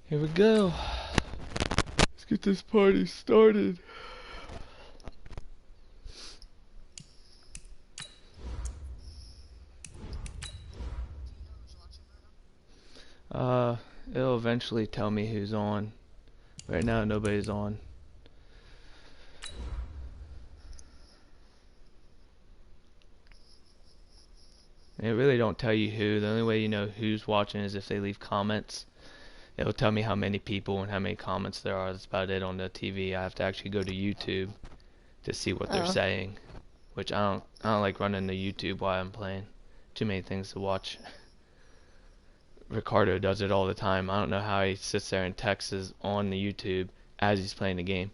Here we go. Let's get this party started. It'll eventually tell me who's on. Right now, nobody's on. It really don't tell you who. The only way you know who's watching is if they leave comments. It'll tell me how many people and how many comments there are. That's about it on the TV. I have to actually go to YouTube to see what they're saying, which I don't like running the YouTube while I'm playing. Too many things to watch. Ricardo does it all the time. I don't know how he sits there and texts on the YouTube as he's playing the game.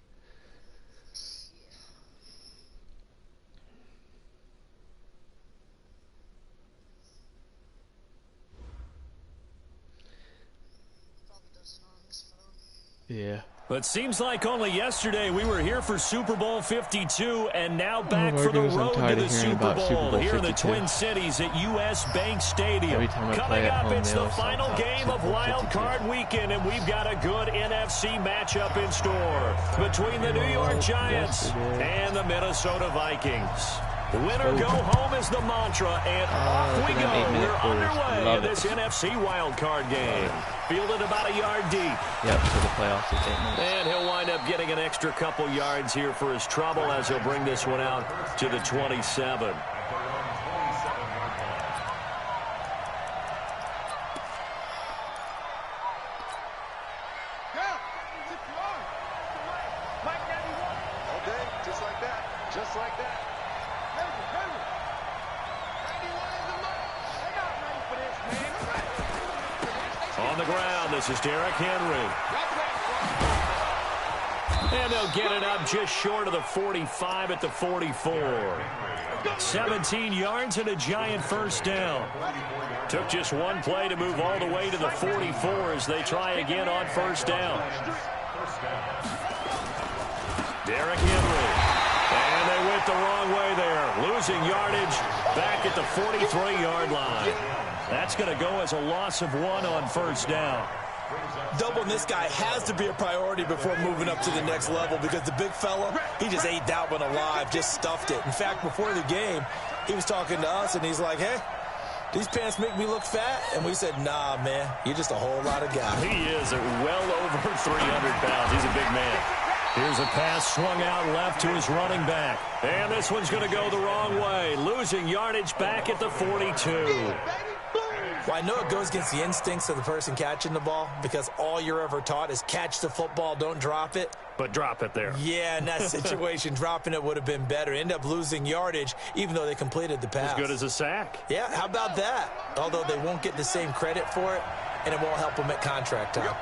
Yeah. But seems like only yesterday we were here for Super Bowl 52 and now back for the road to the Super Bowl here in the Twin Cities at US Bank Stadium. Coming up, it's the final game of Wild Card Weekend, and we've got a good NFC matchup in store between the New York Giants and the Minnesota Vikings. Win or go home is the mantra, and off we go. We're underway in this NFC wildcard game. Fielded about a yard deep. Yep, for the playoffs, it's 8 minutes. And he'll wind up getting an extra couple yards here for his trouble as he'll bring this one out to the 27. On the ground, this is Derrick Henry. And they'll get it up just short of the 45 at the 44. 17 yards and a Giant first down. Took just one play to move all the way to the 44 as they try again on first down. Derrick Henry. And they went the wrong way there. Losing yardage back at the 43-yard line. That's going to go as a loss of 1 on first down. Doubling this guy has to be a priority before moving up to the next level because the big fella, he just ate that one alive, just stuffed it. In fact, before the game, he was talking to us, and he's like, hey, these pants make me look fat? And we said, nah, man, you're just a whole lot of guy. He is well over 300 pounds. He's a big man. Here's a pass swung out left to his running back. And this one's going to go the wrong way. Losing yardage back at the 42. Well, I know it goes against the instincts of the person catching the ball because all you're ever taught is catch the football, don't drop it. But drop it there. Yeah, in that situation, dropping it would have been better. End up losing yardage, even though they completed the pass. As good as a sack. Yeah, how about that? Although they won't get the same credit for it, and it won't help them at contract time.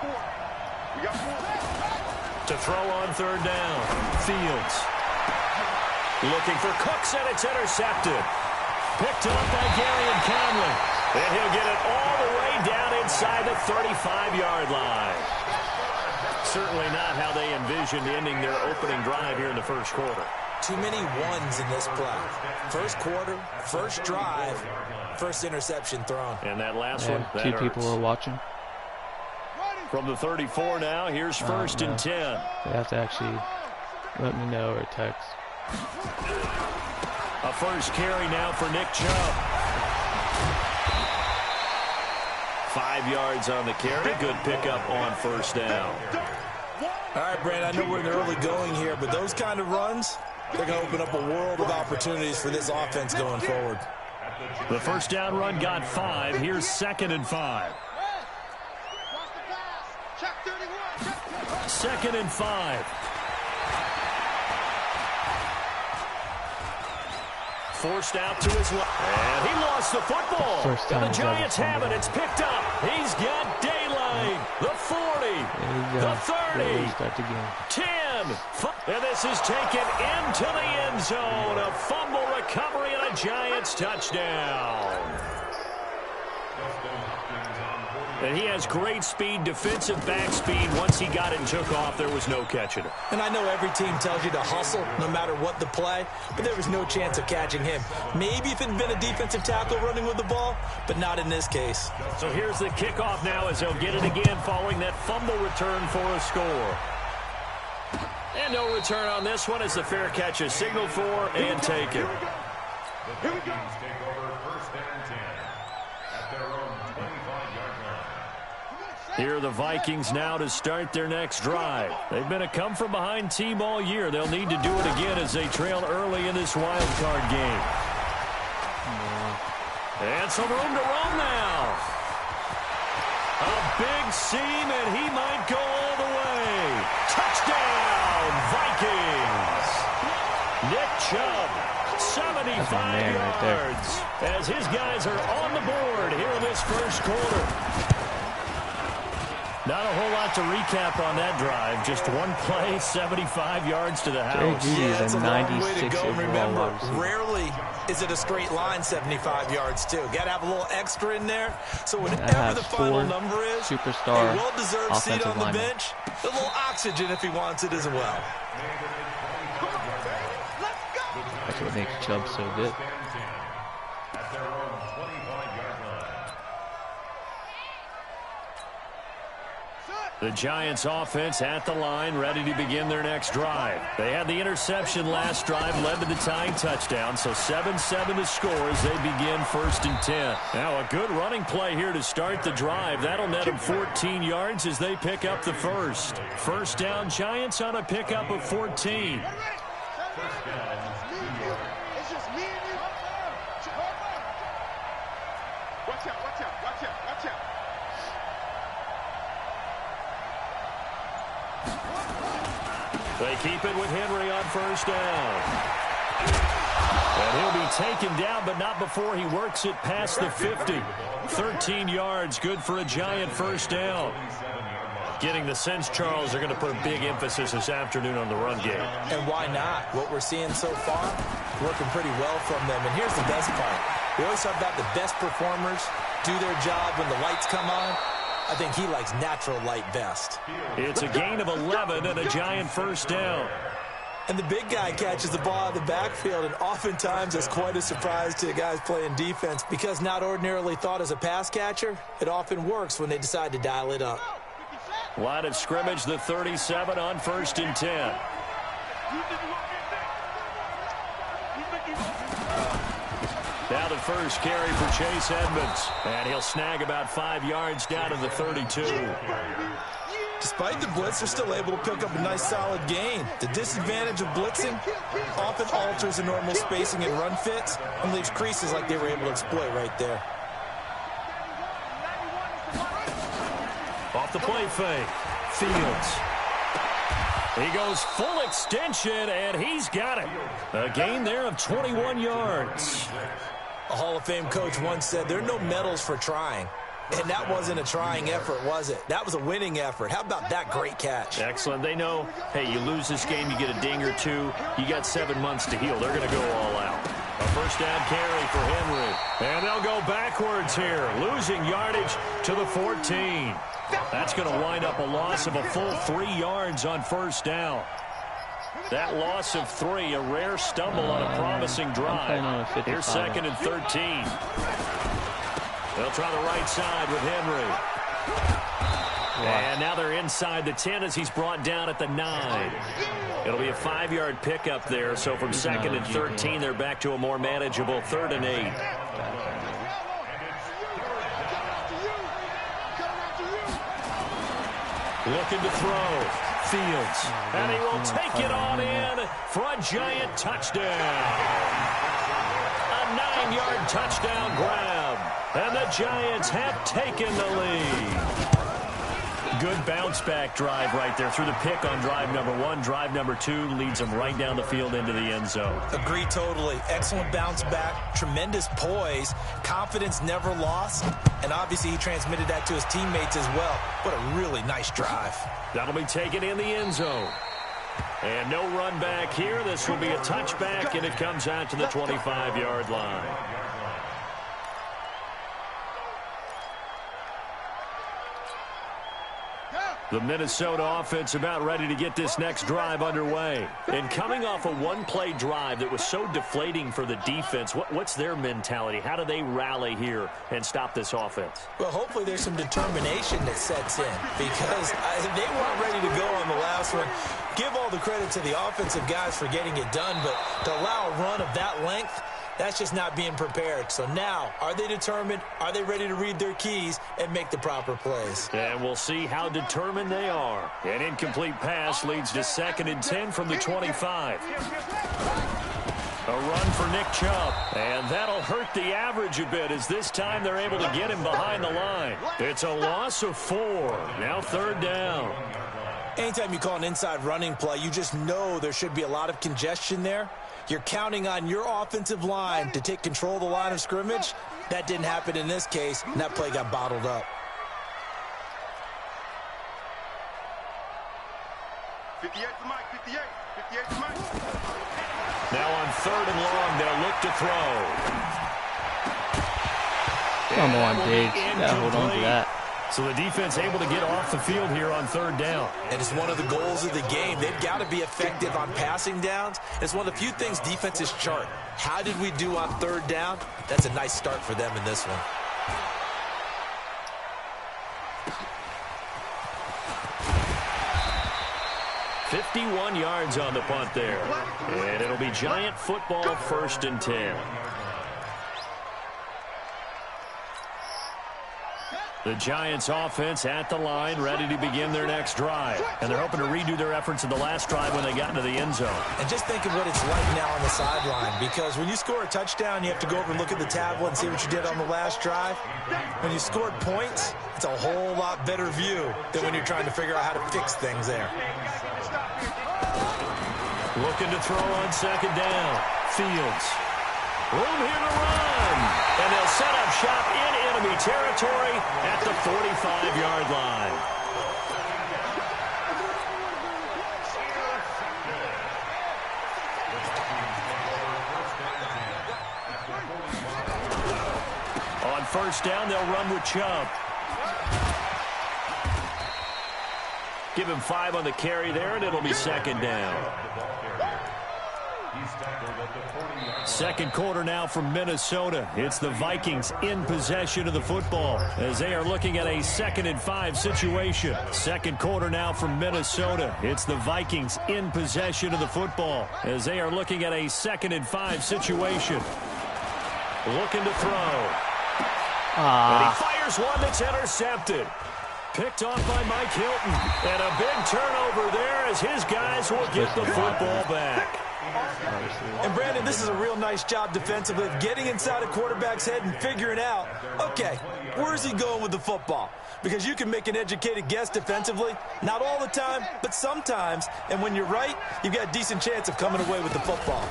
To throw on third down, Fields. Looking for Cooks, and it's intercepted. Picked up by Garyon Conley. And he'll get it all the way down inside the 35-yard line. Certainly not how they envisioned ending their opening drive here in the first quarter. Too many ones in this play. First quarter, first drive, first interception thrown. And that last one, that two hurts. people are watching. From the 34 now, here's first and 10. They have to actually let me know or text. A first carry now for Nick Chubb. 5 yards on the carry. Good pickup on first down. All right, Brandon, I know we're in the early going here, but those kind of runs, they're going to open up a world of opportunities for this offense going forward. The first down run got 5. Here's 2nd and 5. 2nd and 5. Forced out to his left. And he lost the football. And the Giants have it. It's picked up. He's got daylight. The 40. The 30. 10. And this is taken into the end zone. A fumble recovery and a Giants touchdown. And he has great speed, defensive back speed. Once he got it and took off, there was no catching him. And I know every team tells you to hustle no matter what the play, but there was no chance of catching him. Maybe if it had been a defensive tackle running with the ball, but not in this case. So here's the kickoff now as they'll get it again following that fumble return for a score. And no return on this one as the fair catch is signaled for and taken. Here we go. Take over first and 10 at their own 25-yard line. Here are the Vikings now to start their next drive. They've been a come-from-behind team all year. They'll need to do it again as they trail early in this wild card game. And some room to run now. A big seam, and he might go all the way. Touchdown, Vikings. Nick Chubb, 75 yards, as his guys are on the board here in this first quarter. Not a whole lot to recap on that drive. Just one play, 75 yards to the house. Yeah, it's a long way to go. Remember, rarely is it a straight line 75 yards, too. Got to have a little extra in there. So whatever the final number is, superstar a well-deserved seat on the bench, a little oxygen if he wants it as well. That's what makes Chubb so good. The Giants offense at the line, ready to begin their next drive. They had the interception last drive, led to the tying touchdown, so 7-7 to score as they begin first and 10. Now a good running play here to start the drive. That'll net them 14 yards as they pick up the first. First down, Giants on a pickup of 14. They keep it with Henry on first down. And he'll be taken down, but not before he works it past the 50. 13 yards, good for a Giant first down. Getting the sense, Charles, they're going to put a big emphasis this afternoon on the run game. And why not? What we're seeing so far, working pretty well from them. And here's the best part. We always talk about the best performers do their job when the lights come on. I think he likes natural light best. It's a gain of 11 and a Giant first down. And the big guy catches the ball out of the backfield, and oftentimes it's quite a surprise to the guys playing defense because not ordinarily thought as a pass catcher, it often works when they decide to dial it up. Line of scrimmage, the 37 on first and 10. Now the first carry for Chase Edmonds. And he'll snag about 5 yards down to the 32. Despite the blitz, they're still able to pick up a nice solid gain. The disadvantage of blitzing often alters the normal spacing and run fits and leaves creases like they were able to exploit right there. Off the play fake. Fields. He goes full extension, and he's got it. A gain there of 21 yards. A Hall of Fame coach once said, there are no medals for trying. And that wasn't a trying effort, was it? That was a winning effort. How about that great catch? Excellent. They know, hey, you lose this game, you get a ding or two. You got 7 months to heal. They're going to go all out. A first down carry for Henry. And they'll go backwards here, losing yardage to the 14. That's going to wind up a loss of a full 3 yards on first down. That loss of 3, a rare stumble on a promising drive. Here's second and 13. They'll try the right side with Henry. And now they're inside the 10 as he's brought down at the 9. It'll be a 5-yard pickup there. So from second and 13, they're back to a more manageable 3rd and 8. Looking to throw. Fields. And he will take it on in for a Giant touchdown. A 9-yard touchdown grab. And the Giants have taken the lead. Good bounce-back drive right there through the pick on drive number 1. Drive number 2 leads them right down the field into the end zone. Agree totally. Excellent bounce-back, tremendous poise, confidence never lost, and obviously he transmitted that to his teammates as well. What a really nice drive. That'll be taken in the end zone. And no run back here. This will be a touchback, and it comes out to the 25-yard line. The Minnesota offense about ready to get this next drive underway. And coming off a one-play drive that was so deflating for the defense, what's their mentality? How do they rally here and stop this offense? Well, hopefully there's some determination that sets in because they weren't ready to go on the last one. Give all the credit to the offensive guys for getting it done, but to allow a run of that length, that's just not being prepared. So now, are they determined? Are they ready to read their keys and make the proper plays? And we'll see how determined they are. An incomplete pass leads to 2nd and 10 from the 25. A run for Nick Chubb. And that'll hurt the average a bit as this time they're able to get him behind the line. It's a loss of 4. Now 3rd down. Anytime you call an inside running play, you just know there should be a lot of congestion there. You're counting on your offensive line to take control of the line of scrimmage. That didn't happen in this case, and that play got bottled up. 58 to Mike, 58 to Mike. Now on 3rd and long, they'll look to throw. Come on, Diggs. Gotta hold on to that. So the defense able to get off the field here on 3rd down. And it's one of the goals of the game. They've got to be effective on passing downs. It's one of the few things defenses chart. How did we do on 3rd down? That's a nice start for them in this one. "51 yards on the punt there. And it'll be Giant football, 1st and 10. The Giants offense at the line, ready to begin their next drive. And they're hoping to redo their efforts in the last drive when they got into the end zone. And just think of what it's like now on the sideline, because when you score a touchdown, you have to go over and look at the tablet and see what you did on the last drive. When you scored points, it's a whole lot better view than when you're trying to figure out how to fix things there. Looking to throw on 2nd down. Fields. Room here to run. And they'll set up shop in enemy territory at the 45-yard line. On 1st down, they'll run with Chubb. Give him 5 on the carry there, and it'll be 2nd down. 2nd quarter now from Minnesota. It's the Vikings in possession of the football as they are looking at a 2nd and 5 situation. 2nd quarter now from Minnesota. It's the Vikings in possession of the football as they are looking at a 2nd and 5 situation. Looking to throw. And he fires one that's intercepted. Picked off by Mike Hilton. And a big turnover there as his guys will get the football back. And Brandon, this is a real nice job defensively of getting inside a quarterback's head and figuring out, okay, where's he going with the football? Because you can make an educated guess defensively, not all the time, but sometimes. And when you're right, you've got a decent chance of coming away with the football.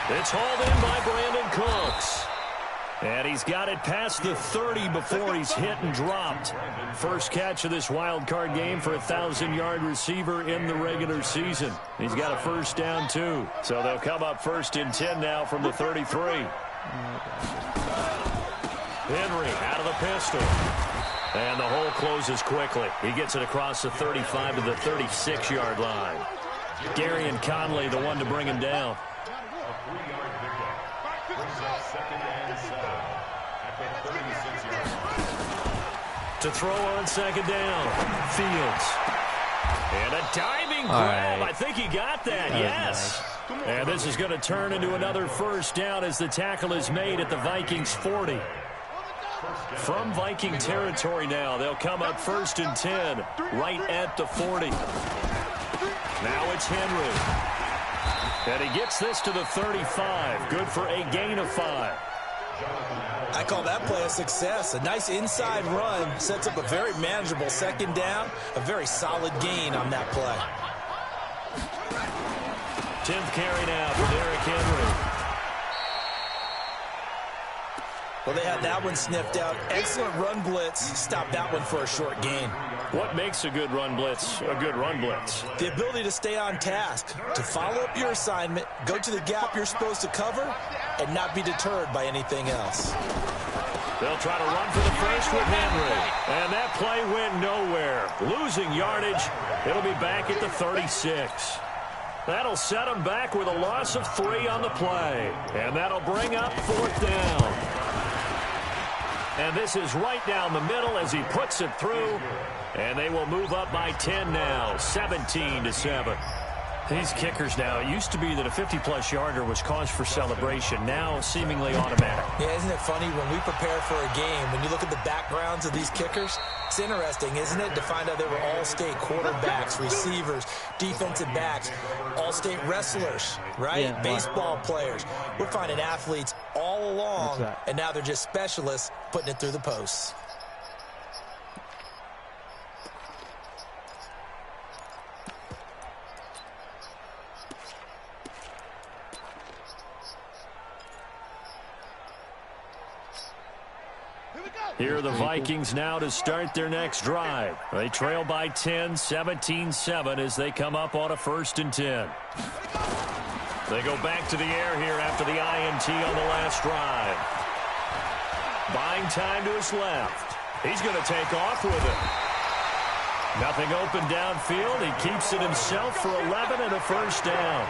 It's hauled in by Brandon Cooks. And he's got it past the 30 before he's hit and dropped. First catch of this wild card game for a 1,000-yard receiver in the regular season. He's got a 1st down, too. So they'll come up 1st and 10 now from the 33. Henry out of the pistol. And the hole closes quickly. He gets it across the 35 to the 36-yard line. Darian Conley, the one to bring him down. To throw on 2nd down. Fields. And a diving grab. I think he got that. Yes. Nice. And this is going to turn into another 1st down as the tackle is made at the Vikings 40. From Viking territory now, they'll come up 1st and 10 right at the 40. Now it's Henry. And he gets this to the 35. Good for a gain of 5. I call that play a success. A nice inside run sets up a very manageable 2nd down. A very solid gain on that play. 10th carry now for Derrick Henry. Well, they had that one sniffed out. Excellent run blitz. Stopped that one for a short gain. What makes a good run blitz a good run blitz? The ability to stay on task, to follow up your assignment, go to the gap you're supposed to cover, and not be deterred by anything else. They'll try to run for the first with Henry. And that play went nowhere. Losing yardage. It'll be back at the 36. That'll set them back with a loss of 3 on the play. And that'll bring up 4th down. And this is right down the middle as he puts it through. And they will move up by 10 now, 17-7. These kickers now, it used to be that a 50-plus yarder was cause for celebration. Now seemingly automatic. Yeah, isn't it funny when we prepare for a game, when you look at the backgrounds of these kickers, it's interesting, isn't it, to find out they were all-state quarterbacks, receivers, defensive backs, all-state wrestlers, right? Yeah, baseball players. We're finding athletes all along, and now they're just specialists putting it through the posts. Here are the Vikings now to start their next drive. They trail by 10, 17-7 as they come up on a 1st and 10. They go back to the air here after the INT on the last drive. Buying time to his left. He's going to take off with it. Nothing open downfield. He keeps it himself for 11 and a 1st down.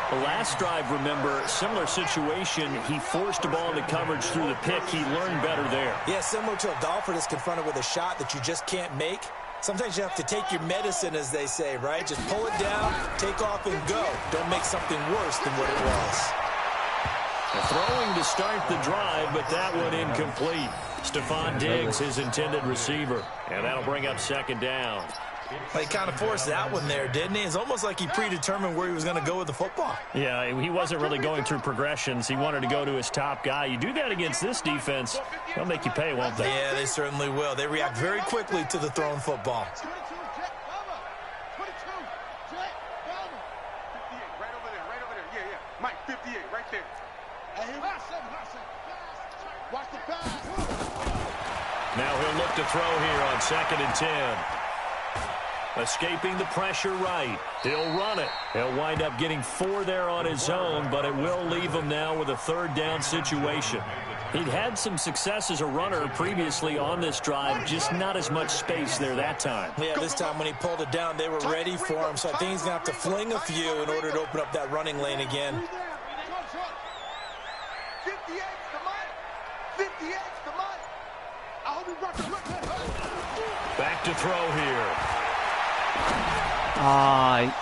The last drive, remember, similar situation. He forced the ball into coverage through the pick. He learned better there. Yeah, similar to a golfer that's confronted with a shot that you just can't make. Sometimes you have to take your medicine, as they say, right? Just pull it down, take off, and go. Don't make something worse than what it was. Throwing to start the drive, but that one incomplete. Stephon Diggs, his intended receiver. And that'll bring up 2nd down. Well, he kind of forced that one there, didn't he? It's almost like he predetermined where he was going to go with the football. Yeah, he wasn't really going through progressions. He wanted to go to his top guy. You do that against this defense, they'll make you pay, won't they? Yeah, they certainly will. They react very quickly to the thrown football. 22, Jet, Bama. 58, right over there. Yeah, yeah. Mike, 58, right there. Watch the pass. Now he'll look to throw here on 2nd and 10. Escaping the pressure right. He'll run it. He'll wind up getting 4 there on his own, but it will leave him now with a 3rd down situation. He'd had some success as a runner previously on this drive, just not as much space there that time. Yeah, this time when he pulled it down, they were ready for him, so I think he's going to have to fling a few in order to open up that running lane again. 58's the money. 58's the money. I hope he back to throw here.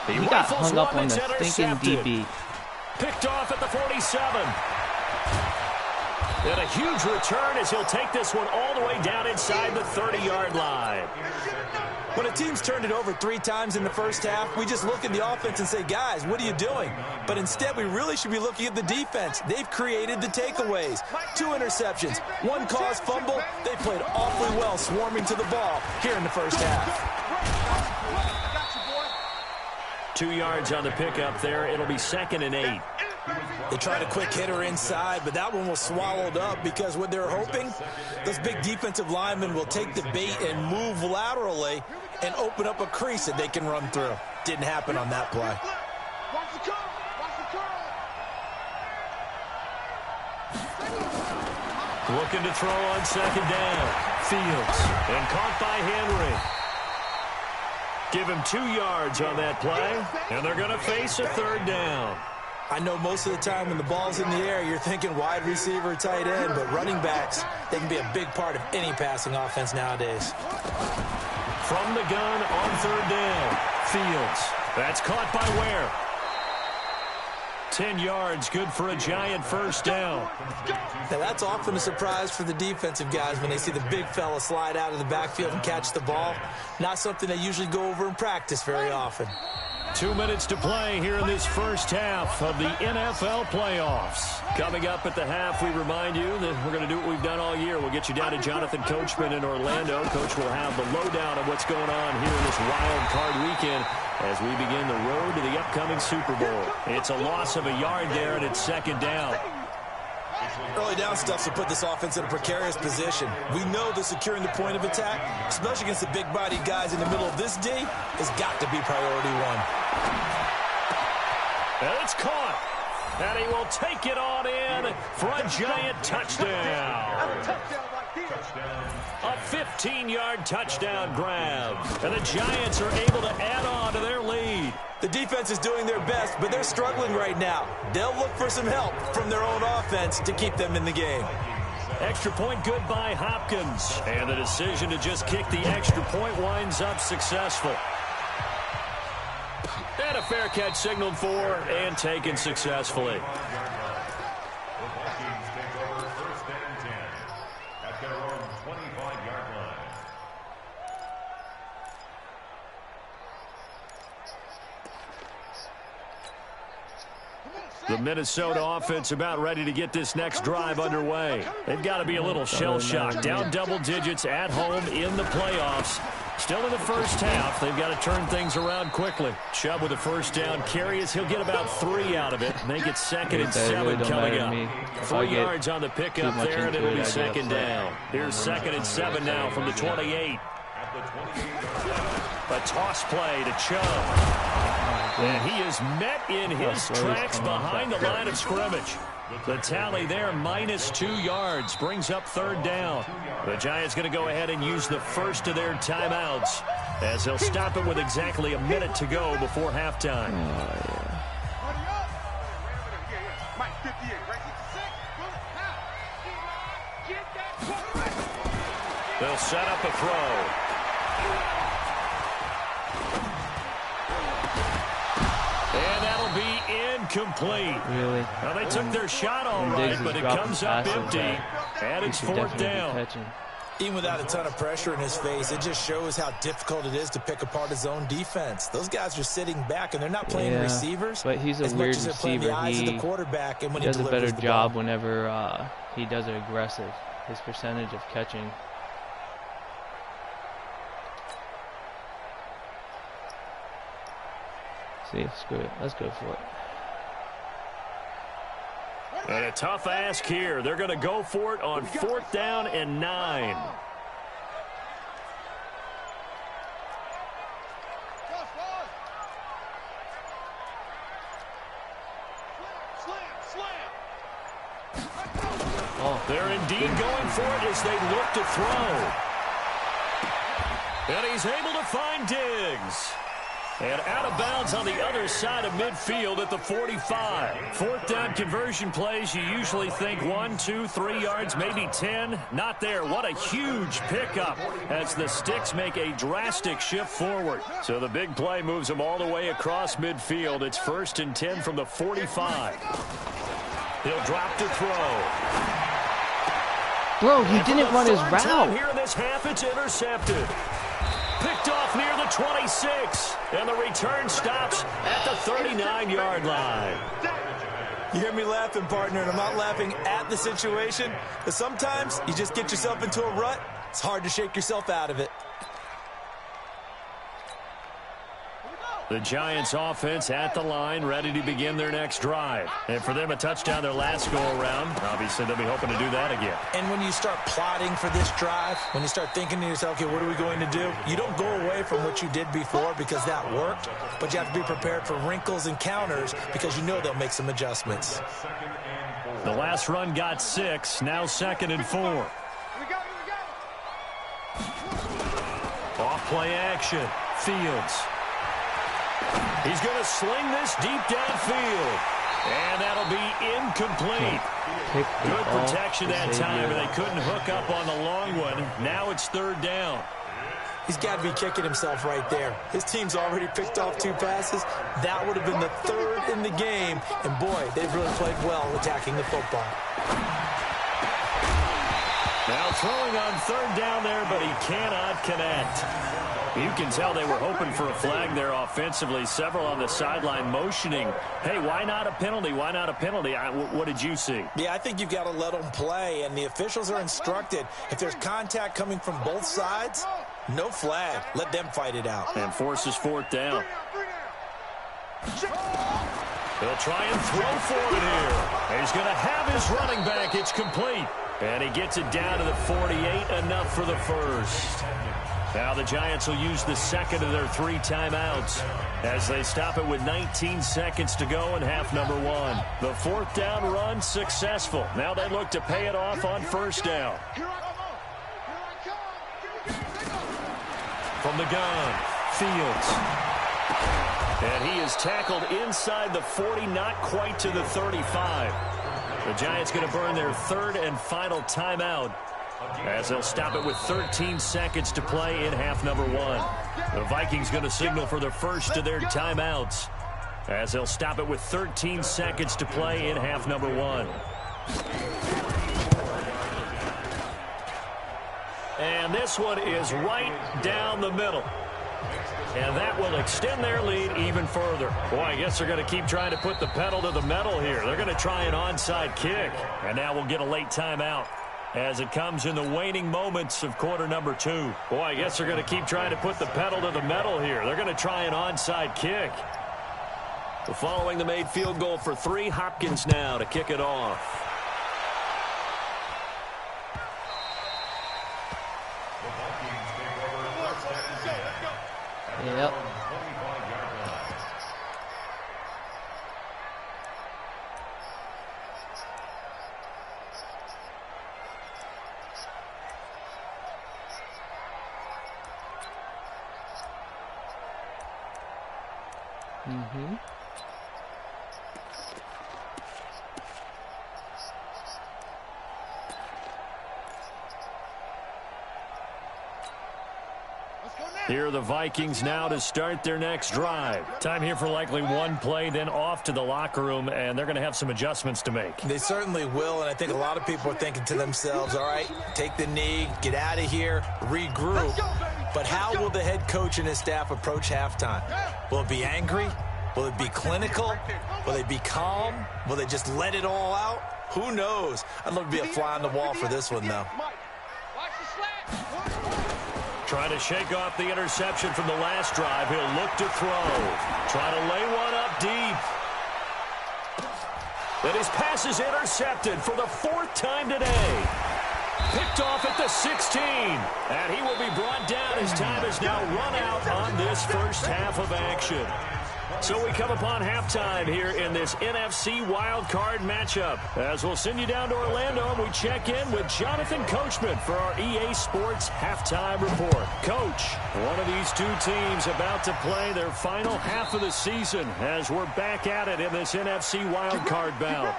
He got hung up on the stinking DB. Picked off at the 47. And a huge return as he'll take this one all the way down inside the 30-yard line. When a team's turned it over 3 times in the first half, we just look at the offense and say, guys, what are you doing? But instead, we really should be looking at the defense. They've created the takeaways. 2 interceptions, 1 caused fumble. They played awfully well swarming to the ball here in the first half. 2 yards on the pickup there. It'll be 2nd and 8. They tried a quick hitter inside, but that one was swallowed up because what they're hoping, those big defensive linemen will take the bait and move laterally and open up a crease that they can run through. Didn't happen on that play. Looking to throw on 2nd down. Fields. And caught by Henry. Give him 2 yards on that play, and they're going to face a 3rd down. I know most of the time when the ball's in the air, you're thinking wide receiver, tight end, but running backs, they can be a big part of any passing offense nowadays. From the gun on 3rd down, Fields. That's caught by Ware. 10 yards, good for a giant 1st down. Now that's often a surprise for the defensive guys when they see the big fella slide out of the backfield and catch the ball. Not something they usually go over in practice very often. 2 minutes to play here in this first half of the NFL playoffs. Coming up at the half, we remind you that we're going to do what we've done all year. We'll get you down to Jonathan Coachman in Orlando. Coach will have the lowdown of what's going on here in this wild card weekend as we begin the road to the upcoming Super Bowl. It's a loss of a yard there, and it's 2nd down. Early down stuff to put this offense in a precarious position. We know that securing the point of attack, especially against the big-bodied guys in the middle of this D, has got to be priority 1. And it's caught. And he will take it on in for a Giant touchdown. A 15-yard touchdown grab. And the Giants are able to add on to their lead. The defense is doing their best, but they're struggling right now. They'll look for some help from their own offense to keep them in the game. Extra point good by Hopkins. And the decision to just kick the extra point winds up successful. And a fair catch signaled for and taken successfully. The Vikings take over 1st and 10 at their own 25-yard line. The Minnesota offense about ready to get this next drive underway. They've got to be a little shell-shocked. Down double digits at home in the playoffs. Still in the first half. They've got to turn things around quickly. Chubb with a first down carry as he'll get about 3 out of it. Make it 2nd and 7 coming up. 3 yards on the pickup there, and it'll be 2nd down. Here's 2nd and 7 now from the 28. A toss play to Chubb. And he is met in his tracks behind the line of scrimmage. The tally there, -2 yards, brings up 3rd down. The Giants going to go ahead and use the first of their timeouts as they'll stop it with exactly a minute to go before halftime. They'll set up a throw. And that'll be incomplete. Really? Now they took their shot all right, but it comes up empty. And it's 4th down. Even without a ton of pressure in his face, it just shows how difficult it is to pick apart his own defense. Those guys are sitting back, and they're not playing receivers. But he's a weird receiver. He does a better job whenever he does it aggressive. His percentage of catching. See, screw it. Let's go for it. And a tough ask here. They're going to go for it on 4th down and 9. Oh, they're indeed going for it as they look to throw. And he's able to find Diggs. And out of bounds on the other side of midfield at the 45. 4th down conversion plays, you usually think 1, 2, 3 yards, maybe 10. Not there. What a huge pickup as the Sticks make a drastic shift forward. So the big play moves them all the way across midfield. It's 1st and 10 from the 45. He'll drop to throw. Bro, he didn't run his route. Here in this half, it's intercepted. Picked off near the 26, and the return stops at the 39-yard line. You hear me laughing, partner, and I'm not laughing at the situation, but sometimes you just get yourself into a rut. It's hard to shake yourself out of it. The Giants offense at the line, ready to begin their next drive. And for them, a touchdown their last go-around. Obviously, they'll be hoping to do that again. And when you start plotting for this drive, when you start thinking to yourself, okay, what are we going to do? You don't go away from what you did before because that worked, but you have to be prepared for wrinkles and counters because you know they'll make some adjustments. The last run got 6, now 2nd and 4. Off play action, Fields. He's going to sling this deep downfield. And that'll be incomplete. Good protection that time, and they couldn't hook up on the long one. Now it's 3rd down. He's got to be kicking himself right there. His team's already picked off 2 passes. That would have been the 3rd in the game. And, boy, they've really played well attacking the football. Now throwing on 3rd down there, but he cannot connect. You can tell they were hoping for a flag there offensively. Several on the sideline motioning, hey, why not a penalty? Why not a penalty? What did you see? Yeah, I think you've got to let them play, and the officials are instructed. If there's contact coming from both sides, no flag. Let them fight it out. And forces 4th down. He'll try and throw for it here. He's going to have his running back. It's complete. And he gets it down to the 48, enough for the first. Now the Giants will use the second of their 3 timeouts as they stop it with 19 seconds to go in half number 1. The 4th down run successful. Now they look to pay it off on 1st down. From the gun, Fields. And he is tackled inside the 40, not quite to the 35. The Giants going to burn their 3rd and final timeout as they'll stop it with 13 seconds to play in half number 1. The Vikings going to signal for the first of their timeouts as they'll stop it with 13 seconds to play in half number 1. And this one is right down the middle. And that will extend their lead even further. Boy, I guess they're going to keep trying to put the pedal to the metal here. They're going to try an onside kick. And now we'll get a late timeout as it comes in the waning moments of quarter number 2. Boy, I guess they're going to keep trying to put the pedal to the metal here. They're going to try an onside kick. Following the made field goal for 3, Hopkins now to kick it off. Yep. Mm-hmm. Here are the Vikings now to start their next drive. Time here for likely one play, then off to the locker room, and they're going to have some adjustments to make. They certainly will, and I think a lot of people are thinking to themselves, all right, take the knee, get out of here, regroup. But how will the head coach and his staff approach halftime? Will it be angry? Will it be clinical? Will they be calm? Will they just let it all out? Who knows? I'd love to be a fly on the wall for this one, though. Trying to shake off the interception from the last drive. He'll look to throw. Trying to lay one up deep. And his pass is intercepted for the 4th time today. Picked off at the 16. And he will be brought down. His time is now run out on this first half of action. So we come upon halftime here in this NFC wild card matchup. As we'll send you down to Orlando, and we check in with Jonathan Coachman for our EA Sports Halftime Report. Coach, one of these 2 teams about to play their final half of the season as we're back at it in this NFC wild card bout.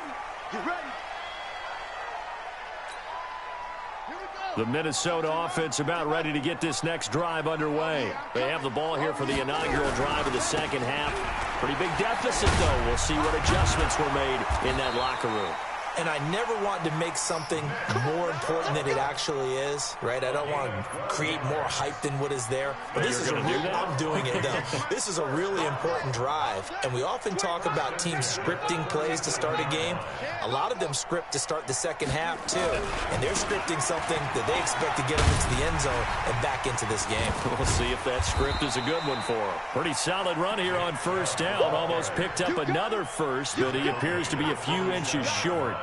The Minnesota offense about ready to get this next drive underway. They have the ball here for the inaugural drive of the second half. Pretty big deficit, though. We'll see what adjustments were made in that locker room. And I never want to make something more important than it actually is, right? I don't want to create more hype than what is there. But this is I'm doing it, though. This is a really important drive. And we often talk about teams scripting plays to start a game. A lot of them script to start the second half, too. And they're scripting something that they expect to get them into the end zone and back into this game. We'll see if that script is a good one for them. Pretty solid run here on 1st down. Almost picked up another first, but he appears to be a few inches short.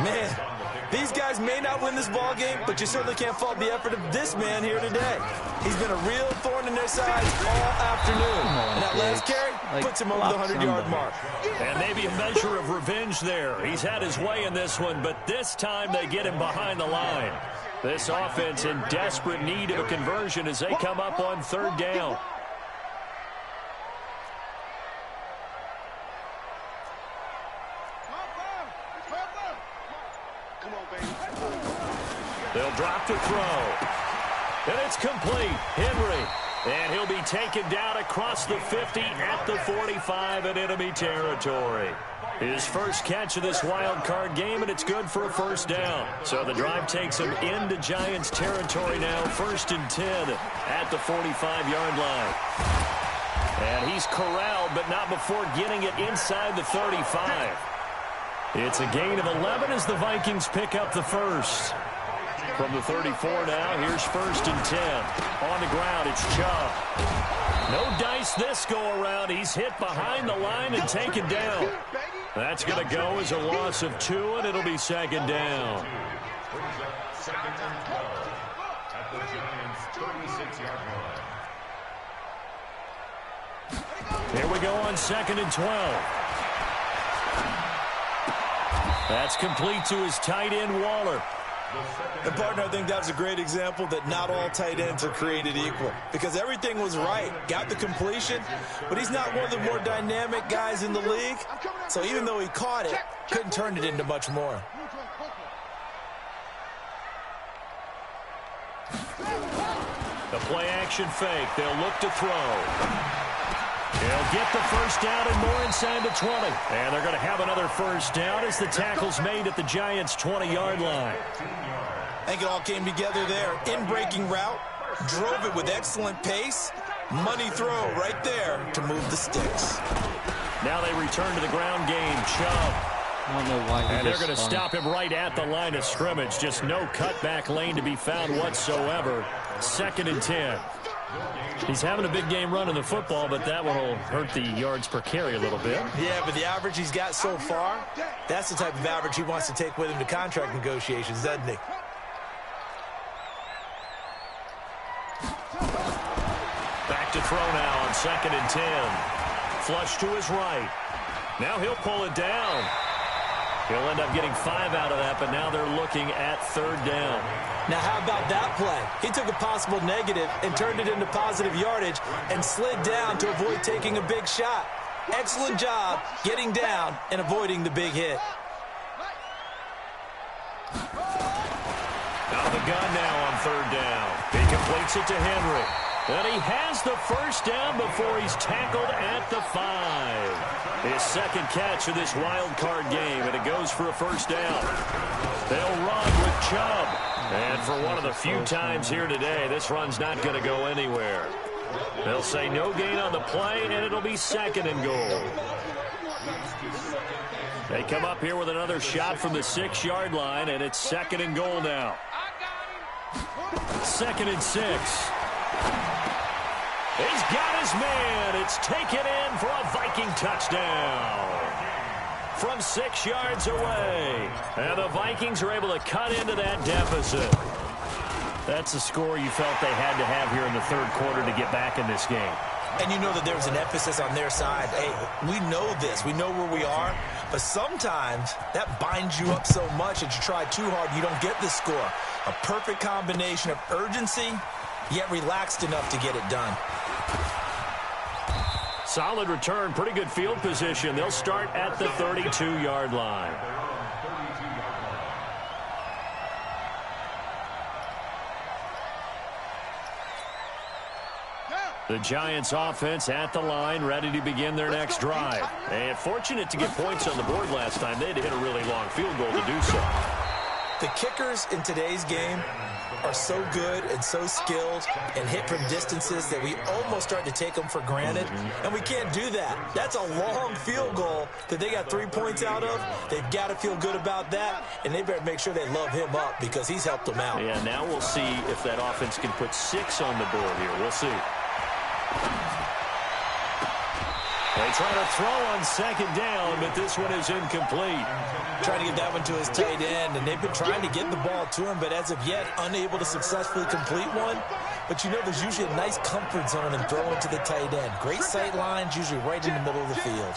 Man, these guys may not win this ball game, but you certainly can't fault the effort of this man here today. He's been a real thorn in their sides all afternoon. And that last carry puts him over the 100-yard mark. And maybe a measure of revenge there. He's had his way in this one, but this time they get him behind the line. This offense in desperate need of a conversion as they come up on 3rd down. They'll drop to throw. And it's complete. Henry. And he'll be taken down across the 50 at the 45 in enemy territory. His first catch of this wild card game, and it's good for a 1st down. So the drive takes him into Giants territory now. 1st and 10 at the 45-yard line. And he's corralled, but not before getting it inside the 35. It's a gain of 11 as the Vikings pick up the first. From the 34 now, here's 1st and 10. On the ground, it's Chubb. No dice this go-around. He's hit behind the line and taken down. That's going to go as a loss of 2, and it'll be 2nd down. the Giants' 36-yard line. Here we go on 2nd and 12. That's complete to his tight end, Waller. And, partner, I think that's a great example that not all tight ends are created equal because everything was right. Got the completion, but he's not one of the more dynamic guys in the league. So even though he caught it, couldn't turn it into much more. The play-action fake. They'll look to throw. He'll get the first down and more inside the 20. And they're going to have another first down as the tackle's made at the Giants' 20-yard line. I think it all came together there. In-breaking route, drove it with excellent pace. Money throw right there to move the sticks. Now they return to the ground game. Chubb. I don't know why he and they're going to stop him right at the line of scrimmage. Just no cutback lane to be found whatsoever. 2nd and 10. He's having a big game running the football, but that one will hurt the yards per carry a little bit. Yeah, but the average he's got so far, that's the type of average he wants to take with him to contract negotiations, doesn't he? Back to throw now on 2nd and 10. Flush to his right. Now he'll pull it down. He'll end up getting 5 out of that, but now they're looking at 3rd down. Now, how about that play? He took a possible negative and turned it into positive yardage and slid down to avoid taking a big shot. Excellent job getting down and avoiding the big hit. Out of the gun now on 3rd down. He completes it to Henry. And he has the first down before he's tackled at the 5. His 2nd catch of this wild card game, and it goes for a first down. They'll run with Chubb. And for one of the few times here today, this run's not going to go anywhere. They'll say no gain on the play, and it'll be 2nd and goal. They come up here with another shot from the 6-yard line, and it's 2nd and goal now. 2nd and 6. He's got his man. It's taken in for a Viking touchdown from 6 yards away. And the Vikings are able to cut into that deficit. That's the score you felt they had to have here in the 3rd quarter to get back in this game. And you know that there's an emphasis on their side. Hey, we know this. We know where we are. But sometimes that binds you up so much that you try too hard, you don't get the score. A perfect combination of urgency, yet relaxed enough to get it done. Solid return, pretty good field position. They'll start at the 32-yard line. The Giants offense at the line, ready to begin their next drive. And fortunate to get points on the board last time. They had to hit a really long field goal to do so. The kickers in today's game are so good and so skilled and hit from distances that we almost start to take them for granted. And we can't do that. That's a long field goal that they got 3 points out of. They've got to feel good about that, and they better make sure they love him up because he's helped them out. Yeah, now we'll see if that offense can put 6 on the board here. We'll see. They try to throw on 2nd down, but this one is incomplete. Trying to get that one to his tight end, and they've been trying to get the ball to him, but as of yet, unable to successfully complete one. But you know there's usually a nice comfort zone in throwing to the tight end. Great sight lines, usually right in the middle of the field.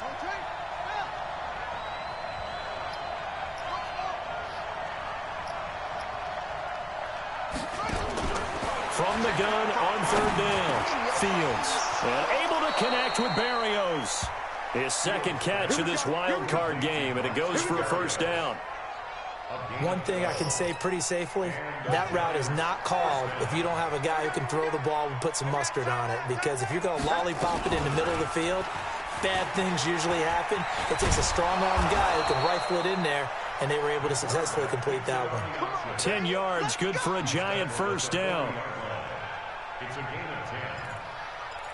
From the gun on 3rd down, Fields. And able to connect with Berrios. His 2nd catch of this wild card game, and it goes for a first down. One thing I can say pretty safely, that route is not called if you don't have a guy who can throw the ball and put some mustard on it. Because if you're going to lollipop it in the middle of the field, bad things usually happen. It takes a strong-arm guy who can rifle it in there, and they were able to successfully complete that one. 10 yards, good for a Giant first down. It's a gain of 10.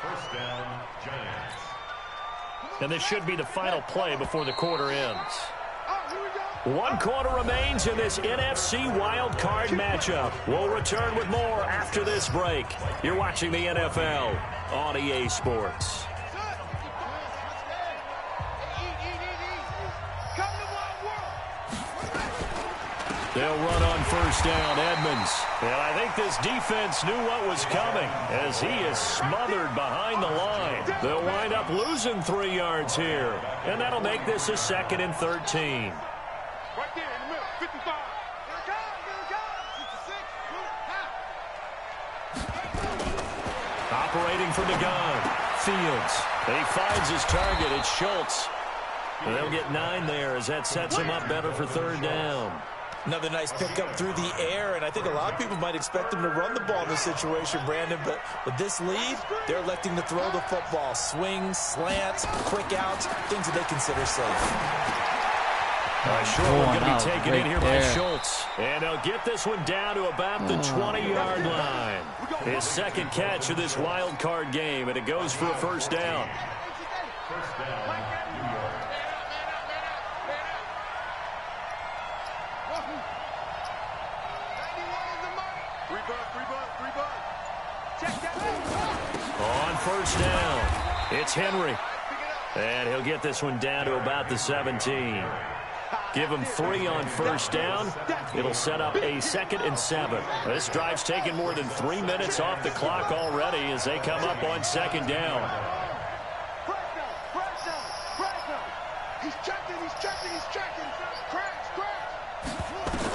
First down, Giants. And this should be the final play before the quarter ends. 1 quarter remains in this NFC Wild Card matchup. We'll return with more after this break. You're watching the NFL on EA Sports. They'll run on first down, Edmonds. And I think this defense knew what was coming as he is smothered behind the line. They'll wind up losing 3 yards here. And that'll make this a 2nd and 13. Right there in the middle, 55. Operating from the gun, Fields. He finds his target. It's Schultz. And they'll get 9 there as that sets him up better for 3rd down. Another nice pickup through the air, and I think a lot of people might expect them to run the ball in this situation, Brandon, but with this lead, they're electing to throw the football. Swings, slants, quick outs, things that they consider safe. Short one going to be taken in here by Schultz. And they'll get this one down to about the 20-yard line. His 2nd catch of this wild card game, and it goes for a 1st down. First down, New York. On first down, it's Henry. And he'll get this one down to about the 17. Give him 3 on first down. It'll set up a 2nd and 7. This drive's taken more than 3 minutes off the clock already as they come up on 2nd down.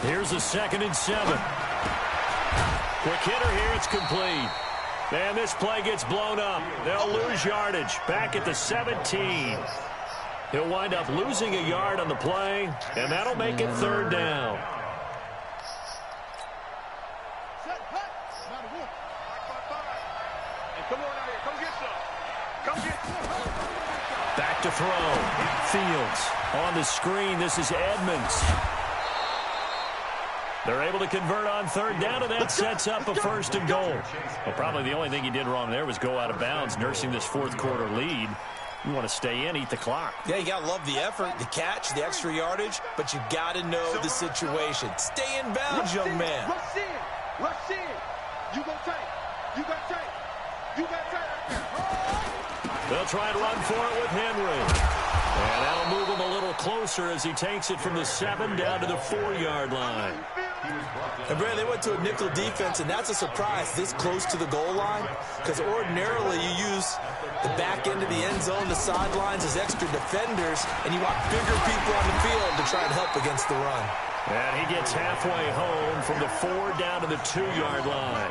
Here's a 2nd and 7. Quick hitter here, it's complete. And this play gets blown up. They'll lose yardage back at the 17. He'll wind up losing a yard on the play, and that'll make it 3rd down. Back to throw. Fields on the screen. This is Edmonds. They're able to convert on 3rd down, and that sets up a 1st and goal. Well, probably the only thing he did wrong there was go out of bounds, nursing this 4th quarter lead. You want to stay in, eat the clock. Yeah, you got to love the effort, the catch, the extra yardage, but you got to know the situation. Stay in bounds, young man. Rush in. Rush in. You go tight. You got tight. You got tight. They'll try and run for it with Henry. And that'll move him a little closer as he takes it from the 7 down to the 4-yard line. And Brad, they went to a nickel defense, and that's a surprise this close to the goal line, because ordinarily you use the back end of the end zone, the sidelines as extra defenders, and you want bigger people on the field to try and help against the run. And he gets halfway home from the 4 down to the 2-yard line.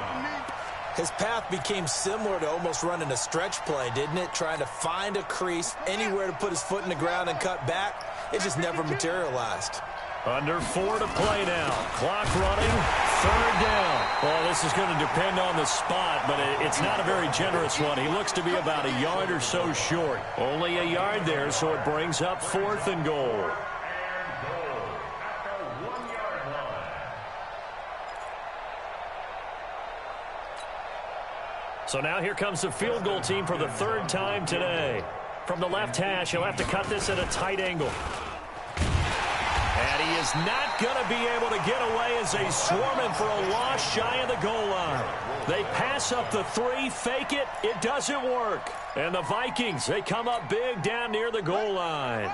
His path became similar to almost running a stretch play, didn't it? Trying to find a crease, anywhere to put his foot in the ground and cut back. It just never materialized. Under 4 to play now. Clock running. 3rd down. Well, this is going to depend on the spot, but it's not a very generous one. He looks to be about a yard or so short. Only a yard there, so it brings up 4th and goal. So now here comes the field goal team for the 3rd time today. From the left hash, he'll have to cut this at a tight angle. And he is not going to be able to get away as they swarm him for a loss shy of the goal line. They pass up the 3, fake it, it doesn't work. And the Vikings, they come up big down near the goal line.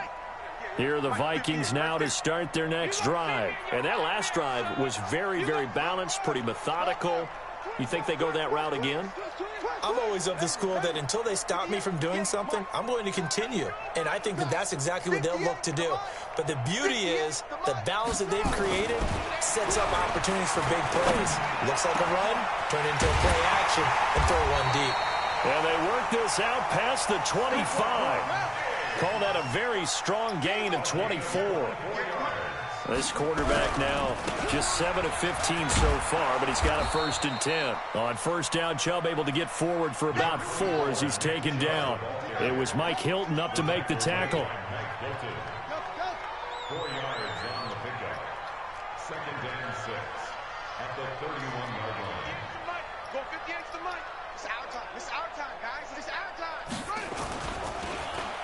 Here are the Vikings now to start their next drive. And that last drive was very, very balanced, pretty methodical. You think they go that route again? I'm always of the school that until they stop me from doing something, I'm going to continue. And I think that that's exactly what they'll look to do. But the beauty is the balance that they've created sets up opportunities for big plays. Looks like a run, turn into a play action, and throw one deep. And they work this out past the 25. Call that a very strong gain of 24. This quarterback now just 7 of 15 so far, but he's got a 1st and 10. On 1st down, Chubb able to get forward for about 4 as he's taken down. It was Mike Hilton up to make the tackle. 4 yards on the pickup. 2nd and 6 at the 31-yard line. Go 50 extra Mike. It's our time. It's our time, guys. It's our time.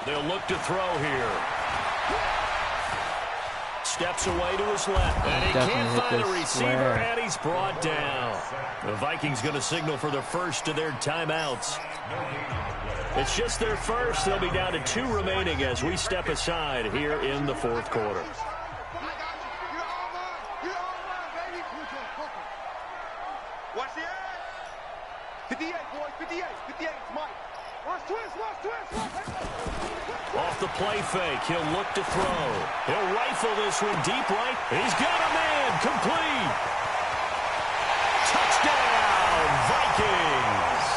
They'll look to throw here. Steps away to his left, and he can't find a receiver, and he's brought down. The Vikings going to signal for the first of their timeouts. It's just their first. They'll be down to 2 remaining as we step aside here in the 4th quarter. Off the play fake, he'll look to throw. He'll rifle this one deep right. He's got a man, complete. Touchdown, Vikings.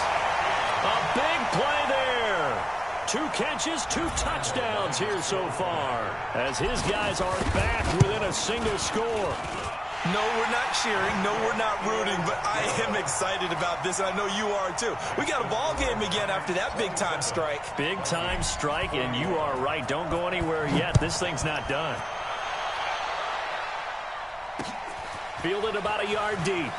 A big play there. 2 catches, 2 touchdowns here so far, as his guys are back within a single score. No, we're not cheering. No, we're not rooting, but I am excited about this, and I know you are too. We got a ball game again after that big-time strike. Big-time strike, and you are right. Don't go anywhere yet. This thing's not done. Fielded about a yard deep.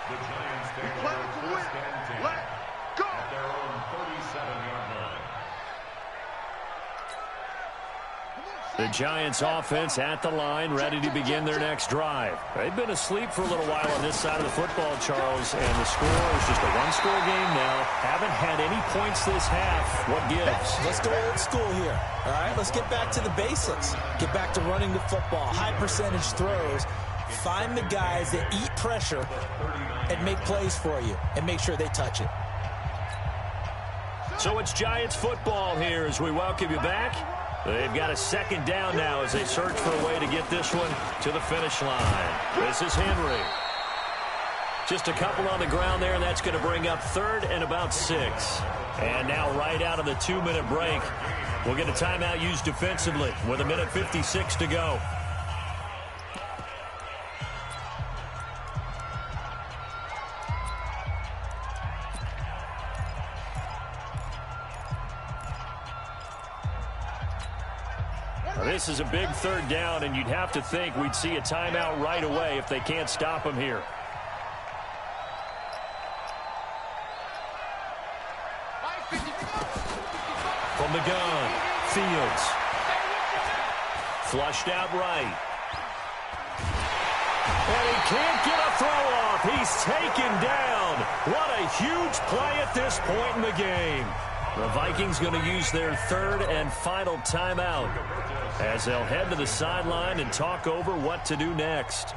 The Giants take over first and 10 at their own 37-yard line. The Giants offense at the line, ready to begin their next drive. They've been asleep for a little while on this side of the football, Charles, and the score is just a one-score game now. Haven't had any points this half. What gives? Let's go old school here. All right, let's get back to the basics. Get back to running the football, high percentage throws. Find the guys that eat pressure and make plays for you and make sure they touch it. So it's Giants football here as we welcome you back. They've got a second down now as they search for a way to get this one to the finish line. This is Henry. Just a couple on the ground there, and that's going to bring up 3rd and about 6. And now right out of the 2-minute break, we'll get a timeout used defensively with 1:56 to go. This is a big 3rd down, and you'd have to think we'd see a timeout right away if they can't stop him here. From the gun, Fields. Flushed out right. And he can't get a throw off. He's taken down. What a huge play at this point in the game. The Vikings going to use their 3rd and final timeout as they'll head to the sideline and talk over what to do next.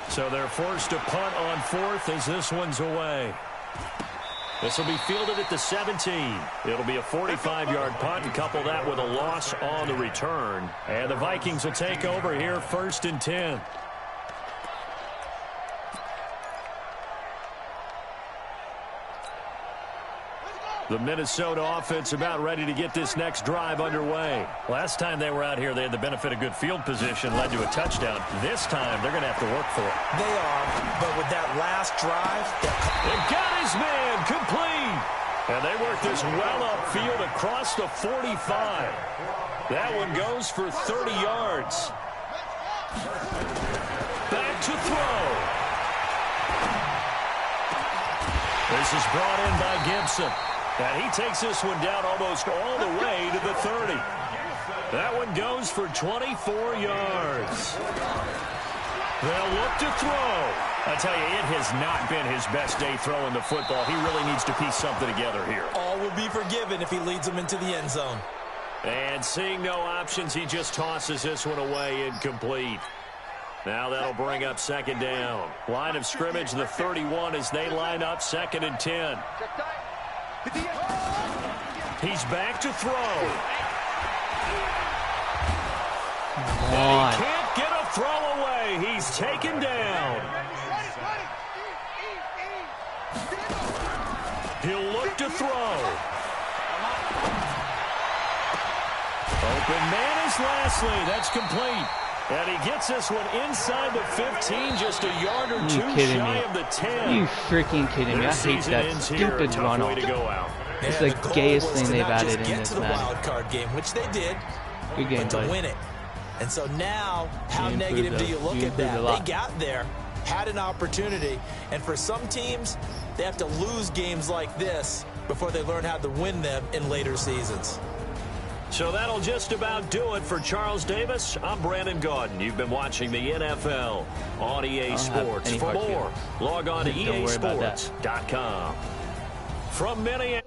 So they're forced to punt on 4th as this one's away. This will be fielded at the 17. It'll be a 45-yard punt, and couple that with a loss on the return. And the Vikings will take over here 1st and 10. The Minnesota offense about ready to get this next drive underway. Last time they were out here, they had the benefit of good field position, led to a touchdown. This time, they're going to have to work for it. They are, but with that last drive... They've got his man complete. And they work this well upfield across the 45. That one goes for 30 yards. Back to throw. This is brought in by Gibson. And he takes this one down almost all the way to the 30. That one goes for 24 yards. They'll look to throw. I tell you, it has not been his best day throwing the football. He really needs to piece something together here. All will be forgiven if he leads them into the end zone. And seeing no options, he just tosses this one away incomplete. Now that'll bring up 2nd down. Line of scrimmage, the 31 as they line up 2nd and 10. He's back to throw. And he can't get a throw away. He's taken down. He'll look to throw. Open man is Lashley. That's complete. And he gets this one inside the 15, just a yard or 2 shy of the 10. You freaking kidding me? I hate that stupid runoff. It's the gayest thing they've added in this match. Wild card game, which they did, good game, but to win it. And so now, how negative do you look at that? They got there, had an opportunity, and for some teams, they have to lose games like this before they learn how to win them in later seasons. So that'll just about do it for Charles Davis. I'm Brandon Gaudin. You've been watching the NFL on EA Sports. For more, log on to EASports.com. From Minneapolis.